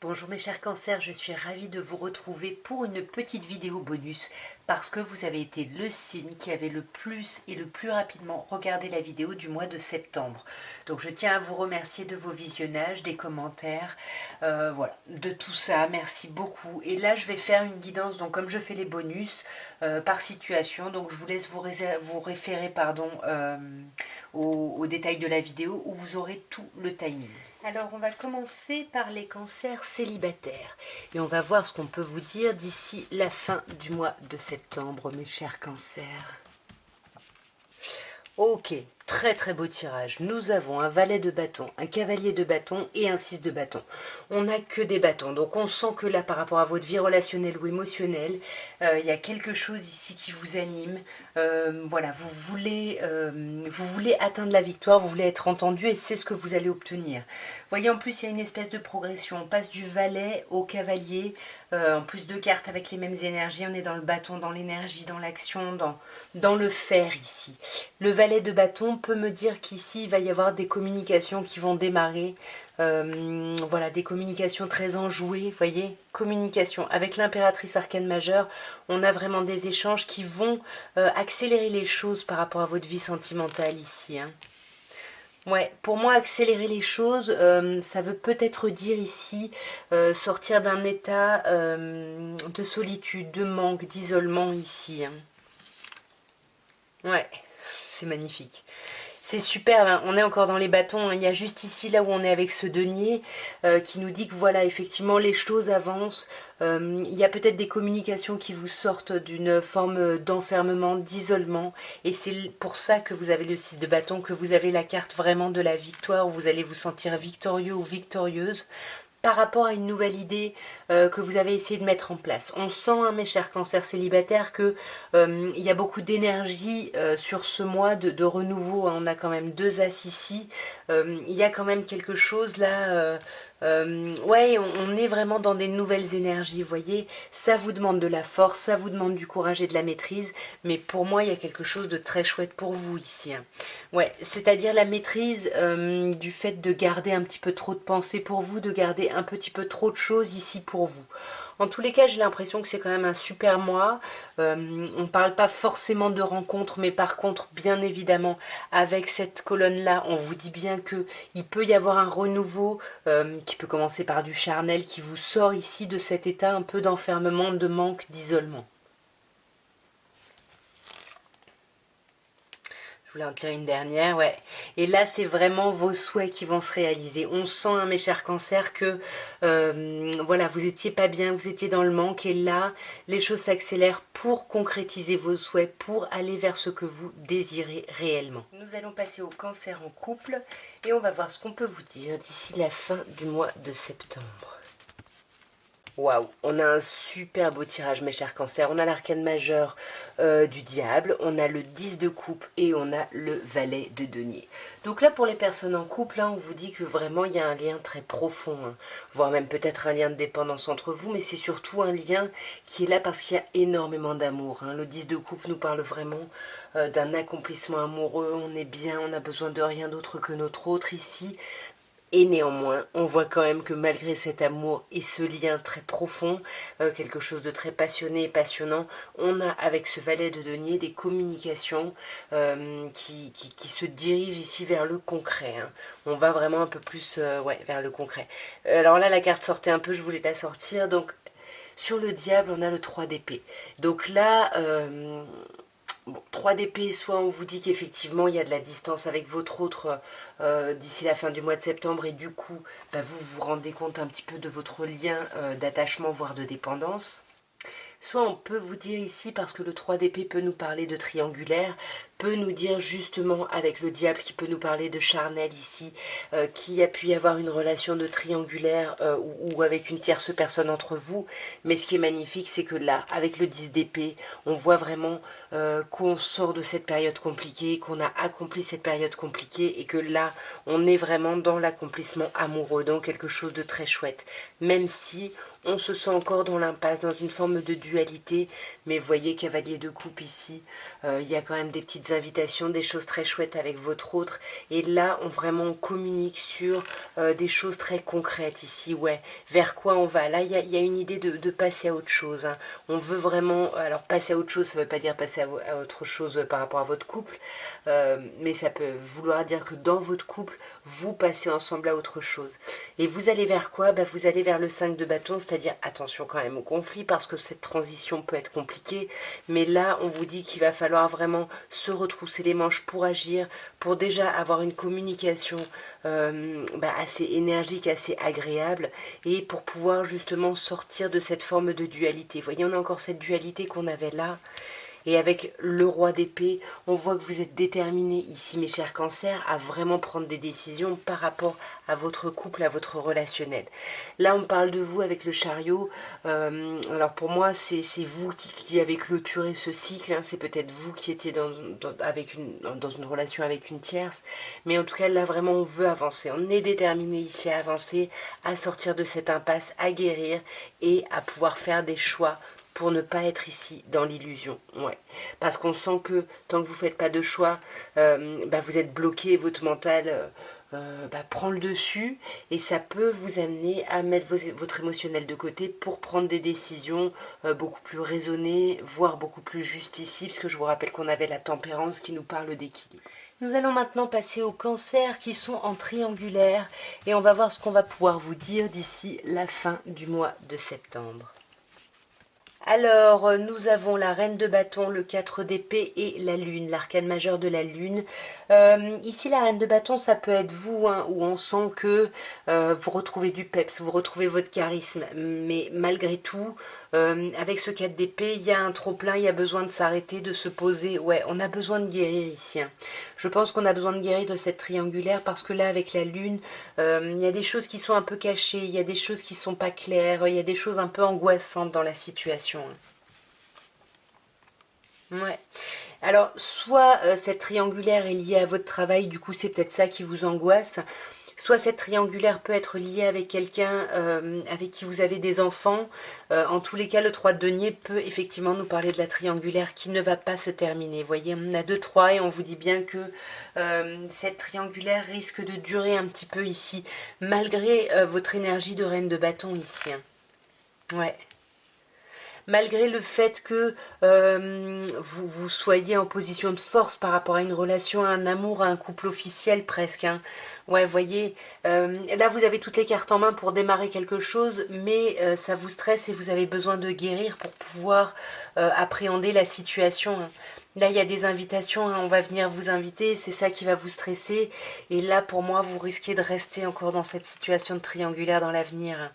Bonjour mes chers cancers, je suis ravie de vous retrouver pour une petite vidéo bonus parce que vous avez été le signe qui avait le plus et le plus rapidement regardé la vidéo du mois de septembre. Donc je tiens à vous remercier de vos visionnages, des commentaires, voilà, de tout ça, merci beaucoup. Et là je vais faire une guidance, donc comme je fais les bonus par situation, donc je vous laisse vous référer aux détails de la vidéo où vous aurez tout le timing. Alors on va commencer par les cancers célibataires et on va voir ce qu'on peut vous dire d'ici la fin du mois de septembre, mes chers cancers. Ok, très très beau tirage. Nous avons un valet de bâton, un cavalier de bâton et un 6 de bâton. On n'a que des bâtons, donc on sent que là par rapport à votre vie relationnelle ou émotionnelle, il y a quelque chose ici qui vous anime. Voilà, vous voulez atteindre la victoire, vous voulez être entendu et c'est ce que vous allez obtenir. Vous voyez, en plus il y a une espèce de progression, on passe du valet au cavalier, en plus de cartes avec les mêmes énergies, on est dans le bâton, dans l'énergie, dans l'action, dans le faire ici. Le valet de bâton peut me dire qu'ici il va y avoir des communications qui vont démarrer, voilà, des communications très enjouées, voyez, communication. Avec l'impératrice arcane majeure, on a vraiment des échanges qui vont accélérer les choses par rapport à votre vie sentimentale ici, hein. Ouais, pour moi, accélérer les choses, ça veut peut-être dire ici sortir d'un état de solitude, de manque, d'isolement ici, hein. Ouais, c'est magnifique. C'est super, hein. On est encore dans les bâtons, hein. Il y a juste ici, là où on est avec ce denier, qui nous dit que voilà, effectivement, les choses avancent. Il y a peut-être des communications qui vous sortent d'une forme d'enfermement, d'isolement. Et c'est pour ça que vous avez le 6 de bâton, que vous avez la carte vraiment de la victoire, où vous allez vous sentir victorieux ou victorieuse par rapport à une nouvelle idée que vous avez essayé de mettre en place. On sent, hein, mes chers cancers célibataires, que il y a beaucoup d'énergie sur ce mois de renouveau. On a quand même 2 as ici. Il y a quand même quelque chose là. Ouais, on est vraiment dans des nouvelles énergies, vous voyez. Ça vous demande de la force, ça vous demande du courage et de la maîtrise. Mais pour moi, il y a quelque chose de très chouette pour vous ici, hein. Ouais, c'est-à-dire la maîtrise du fait de garder un petit peu trop de pensées pour vous, de garder un petit peu trop de choses ici pour vous. En tous les cas, j'ai l'impression que c'est quand même un super mois. On ne parle pas forcément de rencontres, mais par contre, bien évidemment, avec cette colonne-là, on vous dit bien que il peut y avoir un renouveau qui peut commencer par du charnel, qui vous sort ici de cet état un peu d'enfermement, de manque, d'isolement. Je voulais en tirer une dernière, ouais. Et là, c'est vraiment vos souhaits qui vont se réaliser. On sent, hein, mes chers cancers, que voilà, vous étiez pas bien, vous étiez dans le manque. Et là, les choses s'accélèrent pour concrétiser vos souhaits, pour aller vers ce que vous désirez réellement. Nous allons passer au cancer en couple et on va voir ce qu'on peut vous dire d'ici la fin du mois de septembre. Waouh, on a un super beau tirage, mes chers cancers. On a l'arcane majeur du diable, on a le 10 de coupe et on a le valet de denier. Donc là, pour les personnes en couple, hein, on vous dit que vraiment, il y a un lien très profond, hein, voire même peut-être un lien de dépendance entre vous, mais c'est surtout un lien qui est là parce qu'il y a énormément d'amour, hein. Le 10 de coupe nous parle vraiment d'un accomplissement amoureux, on est bien, on n'a besoin de rien d'autre que notre autre ici. Et néanmoins, on voit quand même que malgré cet amour et ce lien très profond, quelque chose de très passionné et passionnant, on a avec ce valet de denier des communications qui se dirigent ici vers le concret, hein. On va vraiment un peu plus ouais, vers le concret. Alors là, la carte sortait un peu, je voulais la sortir. Donc, sur le diable, on a le 3 d'épée. Donc là... Bon, 3 d'épée, soit on vous dit qu'effectivement il y a de la distance avec votre autre d'ici la fin du mois de septembre et du coup bah, vous vous rendez compte un petit peu de votre lien d'attachement voire de dépendance. Soit on peut vous dire ici, parce que le 3 d'épée peut nous parler de triangulaire, peut nous dire justement avec le diable qui peut nous parler de charnel ici, qu'il a pu y avoir une relation de triangulaire ou avec une tierce personne entre vous. Mais ce qui est magnifique, c'est que là, avec le 10 d'épée, on voit vraiment qu'on sort de cette période compliquée, qu'on a accompli cette période compliquée et que là, on est vraiment dans l'accomplissement amoureux, dans quelque chose de très chouette. Même si on se sent encore dans l'impasse, dans une forme de dualité, mais voyez, cavalier de coupe ici, il y a quand même des petites petites invitations, des choses très chouettes avec votre autre. Et là, on communique sur des choses très concrètes ici. Ouais, vers quoi on va. Là, il y a une idée de passer à autre chose. Hein. On veut vraiment... Alors, passer à autre chose, ça ne veut pas dire passer à autre chose par rapport à votre couple. Mais ça peut vouloir dire que dans votre couple, vous passez ensemble à autre chose. Et vous allez vers quoi? Vous allez vers le 5 de bâton, c'est-à-dire attention quand même au conflit, parce que cette transition peut être compliquée. Mais là, on vous dit qu'il va falloir vraiment se retrousser les manches pour agir, pour déjà avoir une communication assez énergique, assez agréable, et pour pouvoir justement sortir de cette forme de dualité. Vous voyez, on a encore cette dualité qu'on avait là. Et avec le roi d'épée, on voit que vous êtes déterminés ici, mes chers cancers, à vraiment prendre des décisions par rapport à votre couple, à votre relationnel. Là, on parle de vous avec le chariot. Alors pour moi, c'est vous qui avez clôturé ce cycle. Hein. C'est peut-être vous qui étiez dans une relation avec une tierce. Mais en tout cas, là, vraiment, on veut avancer. On est déterminé ici à avancer, à sortir de cette impasse, à guérir et à pouvoir faire des choix pour ne pas être ici dans l'illusion. Ouais. Parce qu'on sent que tant que vous ne faites pas de choix, vous êtes bloqué, votre mental prend le dessus et ça peut vous amener à mettre votre émotionnel de côté pour prendre des décisions beaucoup plus raisonnées, voire beaucoup plus justes ici, parce que je vous rappelle qu'on avait la tempérance qui nous parle d'équilibre. Nous allons maintenant passer aux cancers qui sont en triangulaire et on va voir ce qu'on va pouvoir vous dire d'ici la fin du mois de septembre. Alors, nous avons la reine de bâton, le 4 d'épée et la lune, l'arcane majeur de la lune. Ici, la reine de bâton, ça peut être vous, hein, où on sent que vous retrouvez du peps, vous retrouvez votre charisme. Mais malgré tout, avec ce 4 d'épée, il y a un trop-plein, il y a besoin de s'arrêter, de se poser. Ouais, on a besoin de guérir ici. Hein. Je pense qu'on a besoin de guérir de cette triangulaire parce que là, avec la lune, il y a des choses qui sont un peu cachées, il y a des choses qui ne sont pas claires, il y a des choses un peu angoissantes dans la situation. Ouais. Alors, soit cette triangulaire est liée à votre travail, du coup c'est peut-être ça qui vous angoisse, soit cette triangulaire peut être liée avec quelqu'un avec qui vous avez des enfants. En tous les cas, le 3 de denier peut effectivement nous parler de la triangulaire qui ne va pas se terminer. Vous voyez, on a 2-3 et on vous dit bien que cette triangulaire risque de durer un petit peu ici, malgré votre énergie de reine de bâton ici. Hein. Ouais. Malgré le fait que vous soyez en position de force par rapport à une relation, à un amour, à un couple officiel presque. Hein. Ouais, voyez, là vous avez toutes les cartes en main pour démarrer quelque chose, mais ça vous stresse et vous avez besoin de guérir pour pouvoir appréhender la situation. Hein. Là, il y a des invitations, hein, on va venir vous inviter, c'est ça qui va vous stresser. Et là, pour moi, vous risquez de rester encore dans cette situation de triangulaire dans l'avenir.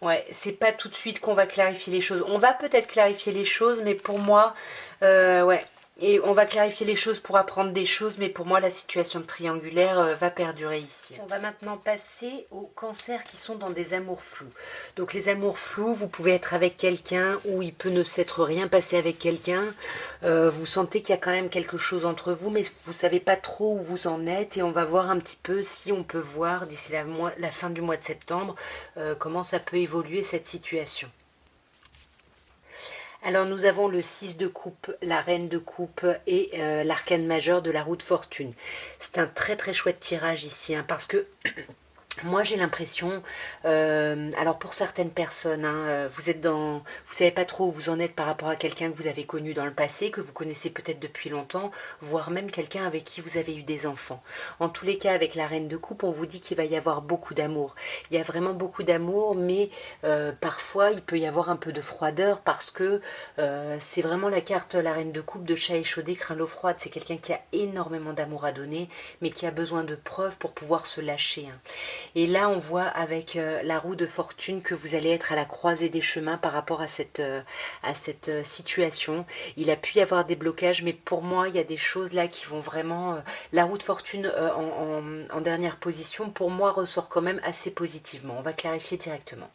Ouais, c'est pas tout de suite qu'on va clarifier les choses. On va peut-être clarifier les choses, mais pour moi, ouais. Et on va clarifier les choses pour apprendre des choses, mais pour moi, la situation de triangulaire va perdurer ici. On va maintenant passer aux cancers qui sont dans des amours flous. Donc les amours flous, vous pouvez être avec quelqu'un ou il peut ne s'être rien passé avec quelqu'un. Vous sentez qu'il y a quand même quelque chose entre vous, mais vous ne savez pas trop où vous en êtes. Et on va voir un petit peu si on peut voir d'ici la fin du mois de septembre comment ça peut évoluer cette situation. Alors nous avons le 6 de coupe, la reine de coupe et l'arcane majeur de la roue de fortune. C'est un très très chouette tirage ici, hein, parce que moi j'ai l'impression, alors pour certaines personnes, hein, vous savez pas trop où vous en êtes par rapport à quelqu'un que vous avez connu dans le passé, que vous connaissez peut-être depuis longtemps, voire même quelqu'un avec qui vous avez eu des enfants. En tous les cas, avec la reine de coupe, on vous dit qu'il va y avoir beaucoup d'amour. Il y a vraiment beaucoup d'amour, mais parfois il peut y avoir un peu de froideur parce que c'est vraiment la carte, la reine de coupe de chat échaudé, craint l'eau froide. C'est quelqu'un qui a énormément d'amour à donner, mais qui a besoin de preuves pour pouvoir se lâcher. Hein. Et là, on voit avec la roue de fortune que vous allez être à la croisée des chemins par rapport à cette situation. Il a pu y avoir des blocages, mais pour moi, il y a des choses là qui vont vraiment... la roue de fortune en dernière position, pour moi, ressort quand même assez positivement. On va clarifier directement.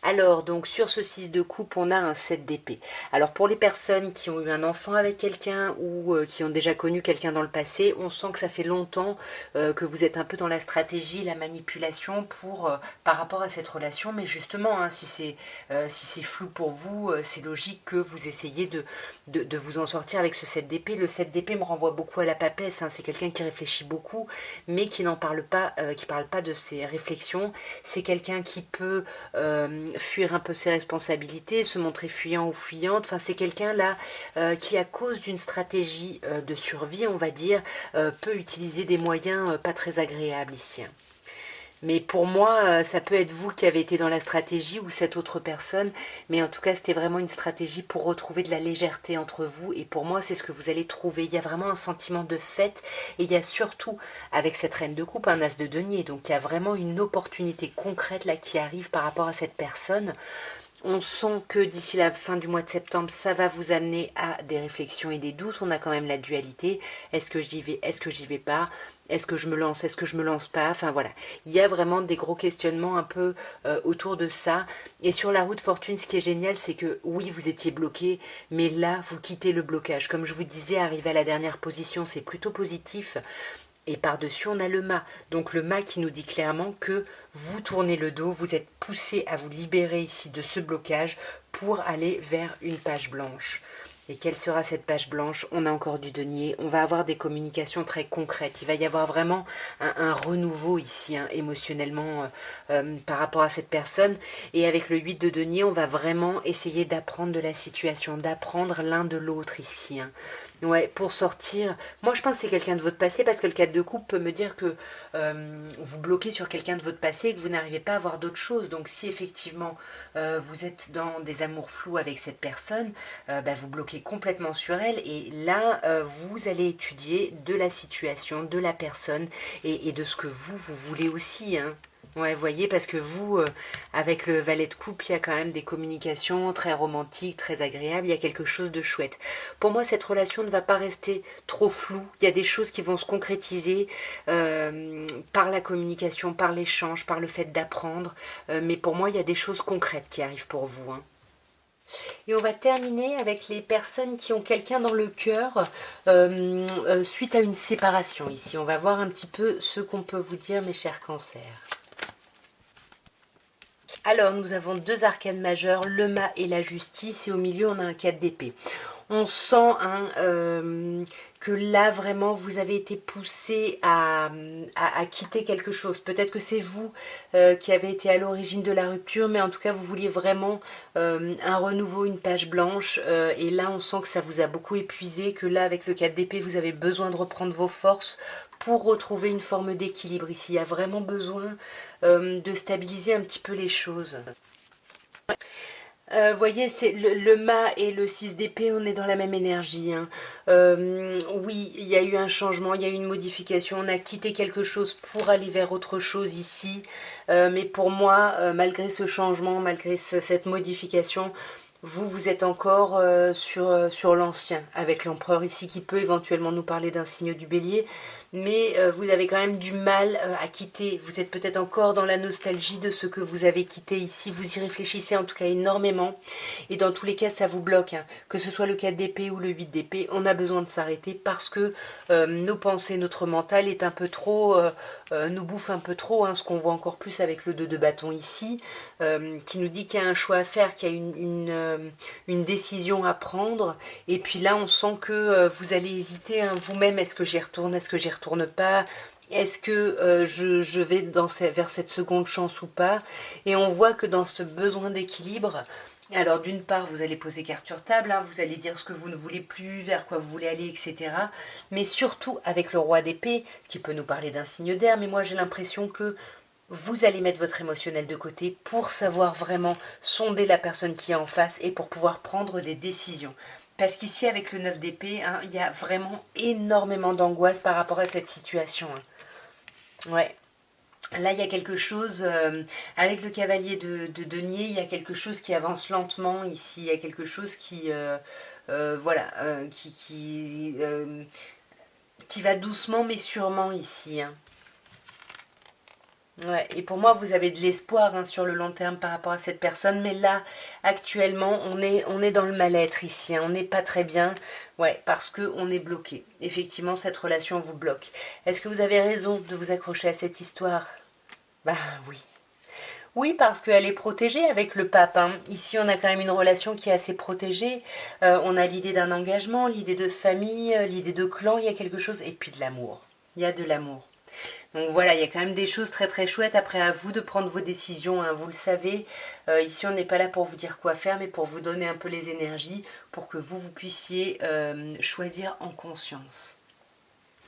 Alors, donc sur ce 6 de coupe, on a un 7 d'épée. Alors pour les personnes qui ont eu un enfant avec quelqu'un ou qui ont déjà connu quelqu'un dans le passé, on sent que ça fait longtemps que vous êtes un peu dans la stratégie, la manipulation par rapport à cette relation. Mais justement, hein, si c'est flou pour vous, c'est logique que vous essayiez de vous en sortir avec ce 7 d'épée. Le 7 d'épée me renvoie beaucoup à la papesse, hein. C'est quelqu'un qui réfléchit beaucoup, mais qui n'en parle pas, qui parle pas de ses réflexions. C'est quelqu'un qui peut fuir un peu ses responsabilités, se montrer fuyant ou fuyante. Enfin, c'est quelqu'un là qui, à cause d'une stratégie de survie, on va dire, peut utiliser des moyens pas très agréables ici. Mais pour moi, ça peut être vous qui avez été dans la stratégie ou cette autre personne. Mais en tout cas, c'était vraiment une stratégie pour retrouver de la légèreté entre vous. Et pour moi, c'est ce que vous allez trouver. Il y a vraiment un sentiment de fête. Et il y a surtout, avec cette reine de coupe, un as de denier. Donc il y a vraiment une opportunité concrète là qui arrive par rapport à cette personne. On sent que d'ici la fin du mois de septembre, ça va vous amener à des réflexions et des doutes. On a quand même la dualité. Est-ce que j'y vais? Est-ce que j'y vais pas? Est-ce que je me lance? Est-ce que je me lance pas? Enfin voilà. Il y a vraiment des gros questionnements un peu autour de ça. Et sur la route fortune, ce qui est génial, c'est que oui, vous étiez bloqué, mais là, vous quittez le blocage. Comme je vous disais, arriver à la dernière position, c'est plutôt positif. Et par-dessus, on a le mât. Donc le mât qui nous dit clairement que vous tournez le dos, vous êtes poussé à vous libérer ici de ce blocage pour aller vers une page blanche. Et quelle sera cette page blanche? On a encore du denier, on va avoir des communications très concrètes. Il va y avoir vraiment un renouveau ici, hein, émotionnellement, par rapport à cette personne. Et avec le 8 de denier, on va vraiment essayer d'apprendre de la situation, d'apprendre l'un de l'autre ici, hein. Ouais, pour sortir. Moi, je pense que c'est quelqu'un de votre passé parce que le 4 de coupe peut me dire que vous bloquez sur quelqu'un de votre passé et que vous n'arrivez pas à voir d'autres choses. Donc, si effectivement vous êtes dans des amours flous avec cette personne, bah, vous bloquez complètement sur elle. Et là, vous allez étudier de la situation, de la personne et de ce que vous voulez aussi, hein. Ouais, voyez, parce que vous, avec le valet de coupe, il y a quand même des communications très romantiques, très agréables, il y a quelque chose de chouette. Pour moi, cette relation ne va pas rester trop floue, il y a des choses qui vont se concrétiser par la communication, par l'échange, par le fait d'apprendre, mais pour moi, il y a des choses concrètes qui arrivent pour vous, hein. Et on va terminer avec les personnes qui ont quelqu'un dans le cœur suite à une séparation ici. On va voir un petit peu ce qu'on peut vous dire, mes chers cancers. Alors, nous avons deux arcanes majeures, le mât et la justice, et au milieu, on a un 4 d'épée. On sent hein, que là, vraiment, vous avez été poussé à quitter quelque chose. Peut-être que c'est vous qui avez été à l'origine de la rupture, mais en tout cas, vous vouliez vraiment un renouveau, une page blanche. Et là, on sent que ça vous a beaucoup épuisé, que là, avec le 4 d'épée, vous avez besoin de reprendre vos forces pour retrouver une forme d'équilibre ici. Il y a vraiment besoin de stabiliser un petit peu les choses. Voyez, c'est le mât et le 6 d'épée, on est dans la même énergie, hein. Oui, il y a eu un changement, il y a eu une modification, on a quitté quelque chose pour aller vers autre chose ici. Mais pour moi, malgré ce changement, malgré cette modification, vous êtes encore sur l'ancien, avec l'empereur ici qui peut éventuellement nous parler d'un signe du bélier, mais vous avez quand même du mal à quitter. Vous êtes peut-être encore dans la nostalgie de ce que vous avez quitté ici. Vous y réfléchissez en tout cas énormément. Et dans tous les cas, ça vous bloque, hein. Que ce soit le 4 d'épée ou le 8 d'épée, on a besoin de s'arrêter parce que nos pensées, notre mental est un peu trop, nous bouffe un peu trop, hein, ce qu'on voit encore plus avec le 2 de bâton ici, qui nous dit qu'il y a un choix à faire, qu'il y a une décision à prendre. Et puis là, on sent que vous allez hésiter, hein, vous-même, est-ce que j'y retourne, est-ce que j'y retourne pas? Est-ce que je vais vers cette seconde chance ou pas? Et on voit que dans ce besoin d'équilibre, alors d'une part, vous allez poser carte sur table, hein, vous allez dire ce que vous ne voulez plus, vers quoi vous voulez aller, etc. Mais surtout avec le roi d'épée, qui peut nous parler d'un signe d'air, mais moi j'ai l'impression que vous allez mettre votre émotionnel de côté pour savoir vraiment sonder la personne qui est en face et pour pouvoir prendre des décisions. Parce qu'ici, avec le 9 d'épée, hein, il y a vraiment énormément d'angoisse par rapport à cette situation, hein. Ouais. Là, il y a quelque chose, avec le cavalier de denier, il y a quelque chose qui avance lentement ici. Il y a quelque chose qui, voilà, qui va doucement mais sûrement ici, hein. Ouais, et pour moi, vous avez de l'espoir hein, sur le long terme par rapport à cette personne, mais là, actuellement, on est dans le mal-être ici, hein, on n'est pas très bien, ouais, parce que on est bloqué. Effectivement, cette relation vous bloque. Est-ce que vous avez raison de vous accrocher à cette histoire? Bah oui. Oui, parce qu'elle est protégée avec le pape, hein. Ici, on a quand même une relation qui est assez protégée. On a l'idée d'un engagement, l'idée de famille, l'idée de clan, il y a quelque chose, et puis de l'amour. Il y a de l'amour. Donc voilà, il y a quand même des choses très très chouettes. Après, à vous de prendre vos décisions, hein, vous le savez. Ici, on n'est pas là pour vous dire quoi faire, mais pour vous donner un peu les énergies pour que vous puissiez choisir en conscience.